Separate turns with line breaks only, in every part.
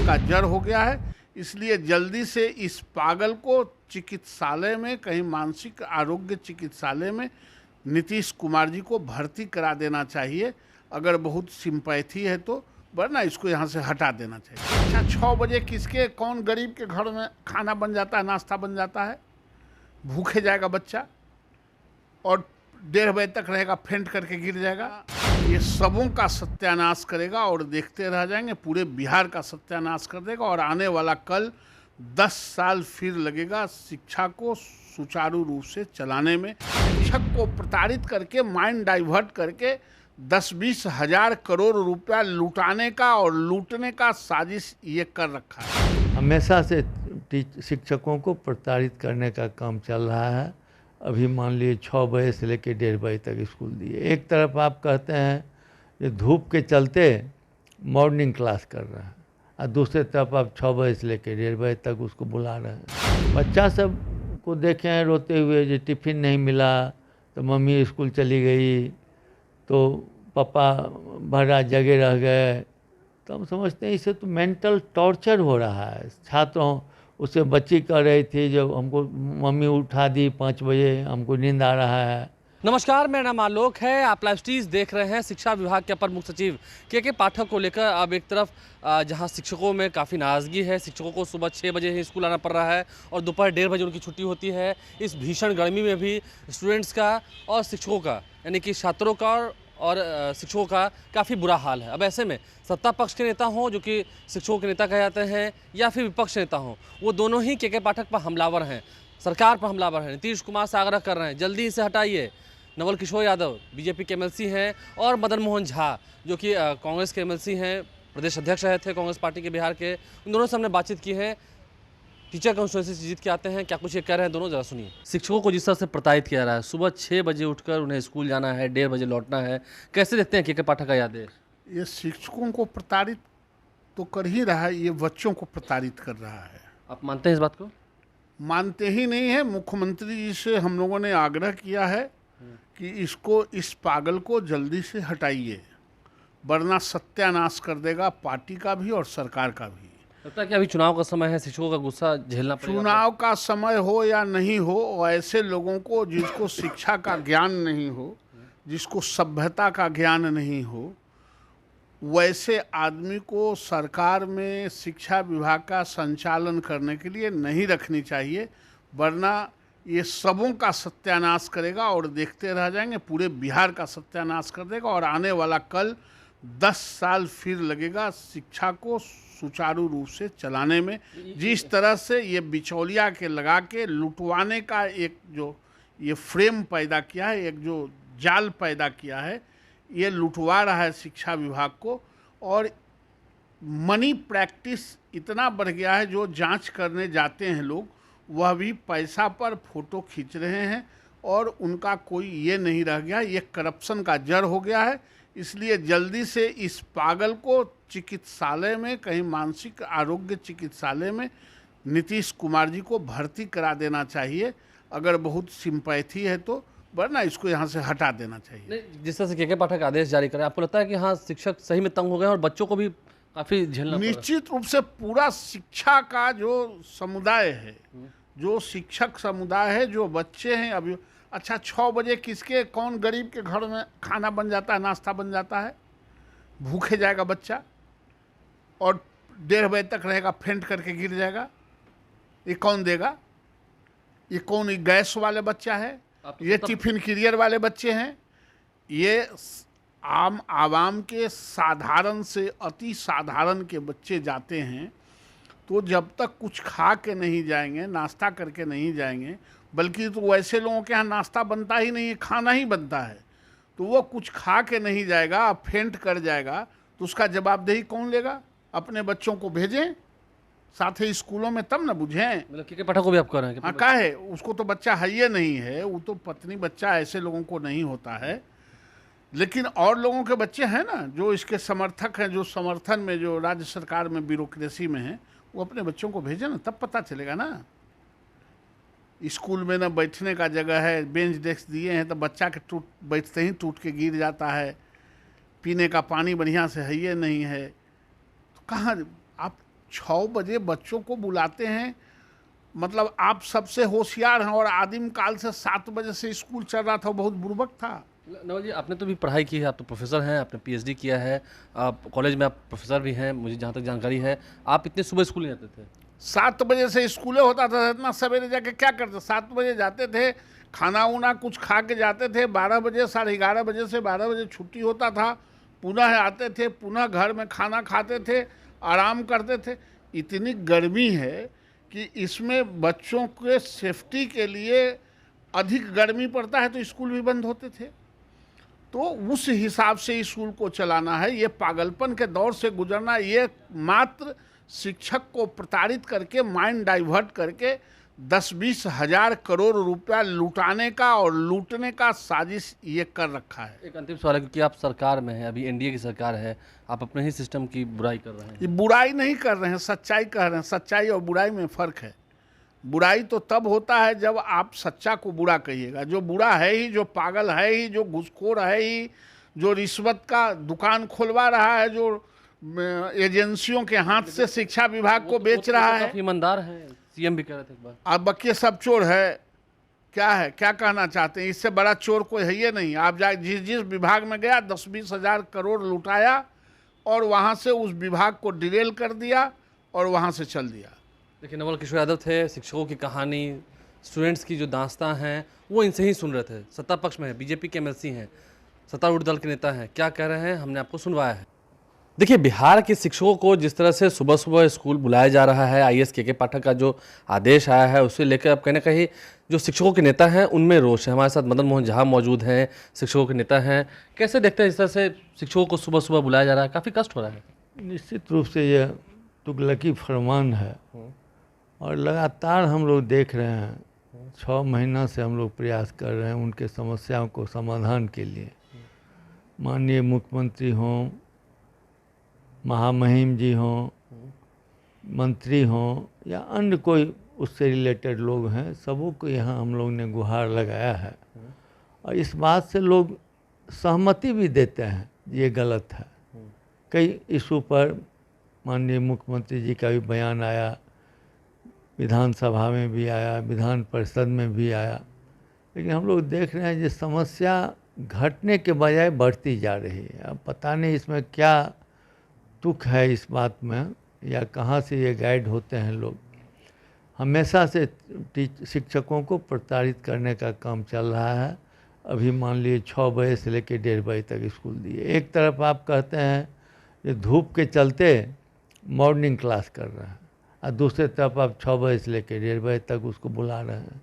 का जड़ हो गया है। इसलिए जल्दी से इस पागल को चिकित्सालय में, कहीं मानसिक आरोग्य चिकित्सालय में नीतीश कुमार जी को भर्ती करा देना चाहिए, अगर बहुत सिंपैथी है तो, वरना इसको यहाँ से हटा देना चाहिए। अच्छा, 6 बजे किसके, कौन गरीब के घर में खाना बन जाता है, नाश्ता बन जाता है? भूखे जाएगा बच्चा और 1:30 बजे तक रहेगा, फेंट करके गिर जाएगा। ये सबों का सत्यानाश करेगा और देखते रह जाएंगे, पूरे बिहार का सत्यानाश कर देगा। और आने वाला कल 10 साल फिर लगेगा शिक्षा को सुचारू रूप से चलाने में। शिक्षक को प्रताड़ित करके, माइंड डाइवर्ट करके 10-20 हजार करोड़ रुपया लुटाने का और लूटने का साजिश ये कर रखा है।
हमेशा से शिक्षकों को प्रताड़ित करने का काम चल रहा है। अभी मान लीजिए 6 बजे से लेकर 1:30 बजे तक स्कूल दिए। एक तरफ आप कहते हैं ये धूप के चलते मॉर्निंग क्लास कर रहे हैं, और दूसरे तरफ आप 6 बजे से लेकर 1:30 बजे तक उसको बुला रहे हैं। बच्चा सब को देखे हैं रोते हुए, जो टिफ़िन नहीं मिला तो मम्मी स्कूल चली गई, तो पापा भरा जगे रह गए। तो हम समझते हैं इससे तो मेंटल टॉर्चर हो रहा है छात्रों। उससे बच्ची कह रही थी, जब हमको मम्मी उठा दी 5 बजे, हमको नींद आ रहा है।
नमस्कार, मेरा नाम आलोक है। आप लाइव स्ट्रीज देख रहे हैं। शिक्षा विभाग के अपर मुख्य सचिव के पाठक को लेकर अब एक तरफ जहां शिक्षकों में काफ़ी नाराज़गी है। शिक्षकों को सुबह 6 बजे ही स्कूल आना पड़ रहा है और दोपहर 1:30 बजे उनकी छुट्टी होती है। इस भीषण गर्मी में भी स्टूडेंट्स का और शिक्षकों का, यानी कि छात्रों का और शिक्षकों का काफ़ी बुरा हाल है। अब ऐसे में सत्ता पक्ष के नेता हों, जो कि शिक्षकों के नेता कहे जाते हैं, या फिर विपक्ष नेता हों, वो दोनों ही के पाठक पर हमलावर हैं, सरकार पर हमलावर हैं। नीतीश कुमार से आग्रह कर रहे हैं जल्दी इसे हटाइए। नवल किशोर यादव बीजेपी के एमएलसी हैं और मदन मोहन झा जो कि कांग्रेस के एमएलसी हैं, प्रदेश अध्यक्ष रहे थे कांग्रेस पार्टी के बिहार के, उन दोनों से हमने बातचीत की है। टीचर कॉन्स्टिट्यूंसी से जीत के आते हैं, क्या कुछ ये कह रहे हैं दोनों, जरा सुनिए। शिक्षकों को जिस तरह से प्रताड़ित किया रहा है, सुबह 6 बजे उठकर उन्हें स्कूल जाना है, 1:30 बजे लौटना है, कैसे देखते हैं के पाठक का ये आदेश?
ये शिक्षकों को प्रताड़ित तो कर ही रहा है, ये बच्चों को प्रताड़ित कर रहा है।
आप मानते हैं इस बात को?
मानते ही नहीं है। मुख्यमंत्री जी से हम लोगों ने आग्रह किया है कि इसको, इस पागल को जल्दी से हटाइए, वरना सत्यानाश कर देगा पार्टी का भी और सरकार का भी।
लगता है कि अभी चुनाव का समय है, शिक्षकों का गुस्सा झेलना पड़ेगा।
चुनाव का समय हो या नहीं हो, ऐसे लोगों को, जिसको शिक्षा का ज्ञान नहीं हो, जिसको सभ्यता का ज्ञान नहीं हो, वैसे आदमी को सरकार में शिक्षा विभाग का संचालन करने के लिए नहीं रखनी चाहिए, वरना ये सबों का सत्यानाश करेगा और देखते रह जाएंगे, पूरे बिहार का सत्यानाश कर देगा। और आने वाला कल 10 साल फिर लगेगा शिक्षा को सुचारू रूप से चलाने में। जिस तरह से ये बिचौलिया के लगा के लुटवाने का एक जो ये फ्रेम पैदा किया है, एक जो जाल पैदा किया है, ये लुटवा रहा है शिक्षा विभाग को। और मनी प्रैक्टिस इतना बढ़ गया है, जो जांच करने जाते हैं लोग, वह भी पैसा पर फोटो खींच रहे हैं और उनका कोई ये नहीं रह गया। ये करप्शन का जड़ हो गया है। इसलिए जल्दी से इस पागल को चिकित्सालय में, कहीं मानसिक आरोग्य चिकित्सालय में नीतीश कुमार जी को भर्ती करा देना चाहिए, अगर बहुत सिंपैथी है तो, वरना इसको यहाँ से हटा देना चाहिए।
नहीं, जिस तरह से के पाठक आदेश जारी करें, आपको लगता है कि हाँ शिक्षक सही में तंग हो गए और बच्चों को भी काफ़ी झेलना पड़ रहा है?
निश्चित रूप से पूरा शिक्षा का जो समुदाय है, जो शिक्षक समुदाय है, जो बच्चे हैं अभी। अच्छा, 6 बजे किसके, कौन गरीब के घर में खाना बन जाता है, नाश्ता बन जाता है? भूखे जाएगा बच्चा और 1:30 बजे तक रहेगा, फेंट करके गिर जाएगा। ये कौन देगा? ये कौन, गैस वाले बच्चा है, ये टिफिन कैरियर वाले बच्चे हैं, ये आम आवाम के साधारण से अति साधारण के बच्चे जाते हैं। तो जब तक कुछ खा के नहीं जाएंगे, नाश्ता करके नहीं जाएंगे, बल्कि तो वैसे लोगों के यहाँ नाश्ता बनता ही नहीं है, खाना ही बनता है, तो वो कुछ खा के नहीं जाएगा, फेंट कर जाएगा, तो उसका जवाबदेही कौन लेगा? अपने बच्चों को भेजें साथ ही स्कूलों में, तब न बुझें।
मतलब के पाठक को भी आप कह रहे हैं?
हाँ, का है, उसको तो बच्चा है ही नहीं है, वो तो पत्नी बच्चा ऐसे लोगों को नहीं होता है। लेकिन और लोगों के बच्चे हैं ना, जो इसके समर्थक हैं, जो समर्थन में, जो राज्य सरकार में ब्यूरोक्रेसी में हैं, वो अपने बच्चों को भेजें ना, तब पता चलेगा ना। स्कूल में ना बैठने का जगह है, बेंच डेस्क दिए हैं, तो बच्चा के बैठते ही टूट के गिर जाता है। पीने का पानी बढ़िया से है ये नहीं है, तो कहाँ आप 6 बजे बच्चों को बुलाते हैं। मतलब आप सबसे होशियार हैं, और आदिम काल से 7 बजे से स्कूल चल रहा था, बहुत बुर्बक था।
नवल जी, आपने तो भी पढ़ाई की है, आप तो प्रोफेसर हैं, आपने पीएचडी किया है, आप कॉलेज में आप प्रोफेसर भी हैं, मुझे जहाँ तक जानकारी है। आप इतने सुबह स्कूल नहीं जाते थे?
7 बजे से स्कूलें होता था, इतना सवेरे जाके क्या करते? 7 बजे जाते थे, खाना उना कुछ खा के जाते थे, 12 बजे 11:30 बजे से 12 बजे छुट्टी होता था, पुनः आते थे, पुनः घर में खाना खाते थे, आराम करते थे। इतनी गर्मी है कि इसमें बच्चों के सेफ्टी के लिए अधिक गर्मी पड़ता है, तो स्कूल भी बंद होते थे। तो उस हिसाब से स्कूल को चलाना है। ये पागलपन के दौर से गुजरना, ये मात्र शिक्षक को प्रताड़ित करके, माइंड डाइवर्ट करके 10-20 हजार करोड़ रुपया लुटाने का और लूटने का साजिश ये कर रखा है।
एक अंतिम सवाल है, क्योंकि आप सरकार में हैं, अभी एनडीए की सरकार है, आप अपने ही सिस्टम की बुराई कर रहे हैं।
ये बुराई नहीं कर रहे हैं, सच्चाई कह रहे हैं। सच्चाई और बुराई में फ़र्क है। बुराई तो तब होता है जब आप सच्चा को बुरा कहिएगा। जो बुरा है ही, जो पागल है ही, जो घूसखोर है ही, जो रिश्वत का दुकान खुलवा रहा है, जो एजेंसियों के हाथ से शिक्षा विभाग को बेच रहा है,
काफी ईमानदार हैं, सीएम भी कह रहे थे एक बार।
आप बकिए सब चोर है। क्या है, क्या कहना चाहते हैं? इससे बड़ा चोर कोई है ये नहीं। आप जाए, जिस जिस विभाग में गया 10-20 हजार करोड़ लुटाया, और वहाँ से उस विभाग को डिरेल कर दिया और वहाँ से चल दिया।
देखिए, नवल किशोर यादव थे। शिक्षकों की कहानी, स्टूडेंट्स की जो दास्तां हैं, वो इनसे ही सुन रहे थे। सत्ता पक्ष में है, बीजेपी के एमएलसी हैं, सत्तारूढ़ दल के नेता हैं, क्या कह रहे हैं हमने आपको सुनवाया है। देखिए, बिहार के शिक्षकों को जिस तरह से सुबह सुबह स्कूल बुलाया जा रहा है, आईएएस के पाठक का जो आदेश आया है, उसे लेकर अब कहीं ना कहीं जो शिक्षकों के नेता हैं उनमें रोष है। हमारे साथ मदन मोहन झा मौजूद हैं, शिक्षकों के नेता हैं। कैसे देखते हैं इस तरह से शिक्षकों को सुबह सुबह बुलाया जा रहा है? काफ़ी कष्ट हो रहा है।
निश्चित रूप से यह तुगलकी फरमान है, और लगातार हम लोग देख रहे हैं। 6 महीना से हम लोग प्रयास कर रहे हैं उनके समस्याओं को समाधान के लिए। माननीय मुख्यमंत्री हों, महामहिम जी हों, मंत्री हों, या अन्य कोई उससे रिलेटेड लोग हैं, सबों को यहाँ हम लोग ने गुहार लगाया है। और इस बात से लोग सहमति भी देते हैं ये गलत है। कई इशू पर माननीय मुख्यमंत्री जी का भी बयान आया, विधानसभा में भी आया, विधान परिषद में भी आया, लेकिन हम लोग देख रहे हैं ये समस्या घटने के बजाय बढ़ती जा रही है। अब पता नहीं इसमें क्या तुक है इस बात में, या कहाँ से ये गाइड होते हैं लोग। हमेशा से शिक्षकों को प्रताड़ित करने का काम चल रहा है। अभी मान लीजिए 6 बजे से लेकर 1:30 बजे तक स्कूल दिए। एक तरफ आप कहते हैं ये धूप के चलते मॉर्निंग क्लास कर रहे हैं, और दूसरे तरफ आप 6 बजे से लेकर 1:30 बजे तक उसको बुला रहे हैं।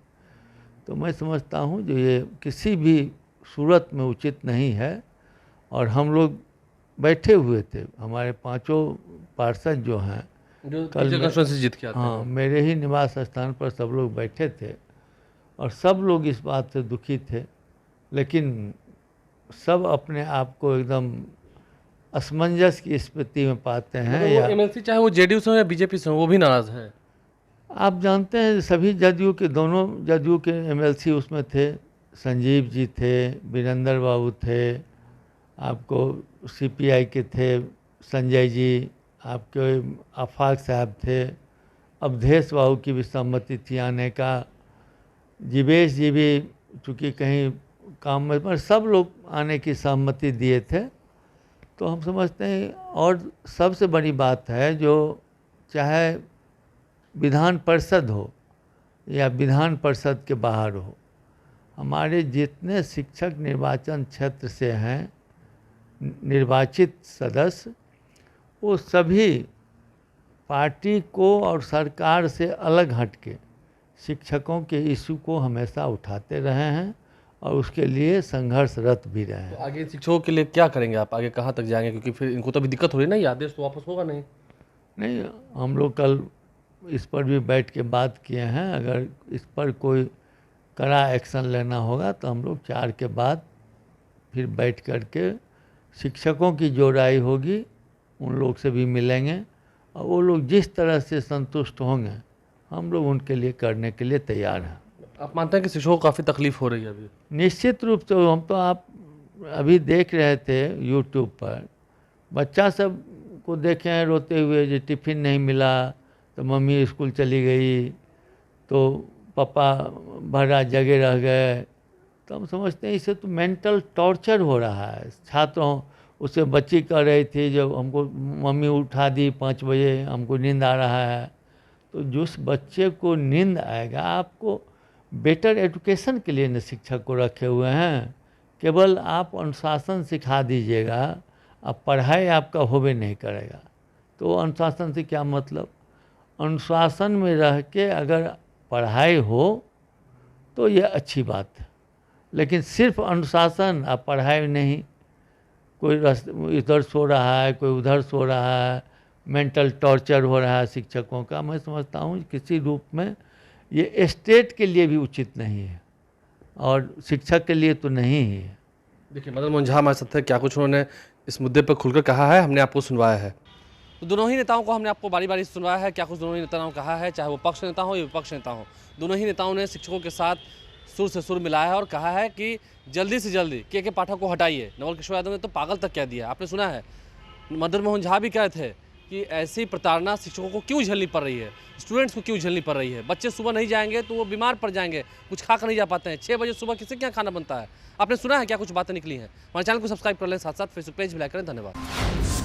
तो मैं समझता हूँ जो ये किसी भी सूरत में उचित नहीं है। और हम लोग बैठे हुए थे, हमारे 5 पार्षद जो हैं,
कल जीत के आते हैं।
हाँ, मेरे ही निवास स्थान पर सब लोग बैठे थे, और सब लोग इस बात से दुखी थे, लेकिन सब अपने आप को एकदम असमंजस की स्थिति में पाते हैं। या
एमएलसी चाहे वो जेडीयू से हो या बीजेपी से हो, वो भी नाराज हैं।
आप जानते हैं सभी जदयू के, दोनों जदयू के एमएलसी उसमें थे। संजीव जी थे, वीरेंद्र बाबू थे, आपको सीपीआई के थे संजय जी, आपके आफाक साहब थे, अवधेश बाबू की भी सहमति थी आने का, जीवेश जी भी चूँकि कहीं काम में, पर सब लोग आने की सहमति दिए थे। तो हम समझते हैं, और सबसे बड़ी बात है जो चाहे विधान परिषद हो या विधान परिषद के बाहर हो, हमारे जितने शिक्षक निर्वाचन क्षेत्र से हैं निर्वाचित सदस्य, वो सभी पार्टी को और सरकार से अलग हटके शिक्षकों के इशू को हमेशा उठाते रहे हैं, और उसके लिए संघर्षरत भी रहे हैं।
तो आगे शिक्षकों के लिए क्या करेंगे आप? आगे कहाँ तक जाएंगे? क्योंकि फिर इनको तो अभी दिक्कत हो रही है ना, ये आदेश तो वापस होगा नहीं।
नहीं, हम लोग कल इस पर भी बैठ के बात किए हैं। अगर इस पर कोई कड़ा एक्शन लेना होगा तो हम लोग 4 के बाद फिर बैठ कर के शिक्षकों की जो राय होगी उन लोग से भी मिलेंगे, और वो लोग जिस तरह से संतुष्ट होंगे हम लोग उनके लिए करने के लिए तैयार हैं।
आप मानते हैं कि शिक्षकों को काफ़ी तकलीफ हो रही है अभी?
निश्चित रूप से। हम तो आप अभी देख रहे थे यूट्यूब पर, बच्चा सब को देखे हैं रोते हुए, जो टिफ़िन नहीं मिला तो मम्मी स्कूल चली गई, तो पापा भर रात जगे रह गए। तो हम समझते हैं इससे तो मेंटल टॉर्चर हो रहा है छात्रों। उसे बच्ची कह रही थी जब हमको मम्मी उठा दी 5 बजे, हमको नींद आ रहा है। तो जिस बच्चे को नींद आएगा, आपको बेटर एजुकेशन के लिए न शिक्षक को रखे हुए हैं, केवल आप अनुशासन सिखा दीजिएगा, अब पढ़ाई आपका होबे नहीं करेगा। तो अनुशासन से क्या मतलब? अनुशासन में रह के अगर पढ़ाई हो तो यह अच्छी बात है, लेकिन सिर्फ अनुशासन और पढ़ाई नहीं, कोई इधर सो रहा है, कोई उधर सो रहा है, मेंटल टॉर्चर हो रहा है शिक्षकों का। मैं समझता हूँ किसी रूप में ये स्टेट के लिए भी उचित नहीं है और शिक्षक के लिए तो नहीं ही है।
देखिए, मदन मोहन झा हमारे साथ है, क्या कुछ उन्होंने इस मुद्दे पर खुलकर कहा है, हमने आपको सुनवाया है। तो दोनों ही नेताओं को हमने आपको बारी बारी सुनवाया है, क्या कुछ दोनों ही नेताओं ने कहा है, चाहे वो पक्ष नेता हो या विपक्ष नेता हो। दोनों ही नेताओं ने शिक्षकों के साथ सुर से सुर मिलाया है और कहा है कि जल्दी से जल्दी के पाठक को हटाइए। नवल किशोर यादव ने तो पागल तक कह दिया, आपने सुना है। मदन मोहन झा भी कहे थे कि ऐसी प्रताड़ना शिक्षकों को क्यों झेलनी पड़ रही है, स्टूडेंट्स को क्यों झेलनी पड़ रही है। बच्चे सुबह नहीं जाएंगे तो वो बीमार पड़ जाएंगे, कुछ खा कर नहीं जा पाते हैं। 6 बजे सुबह किसी के यहाँ खाना बनता है। आपने सुना है क्या कुछ बातें निकली हैं। हमारे चैनल को सब्सक्राइब कर लें, साथ साथ फेसबुक पेज भी लाइक करें। धन्यवाद।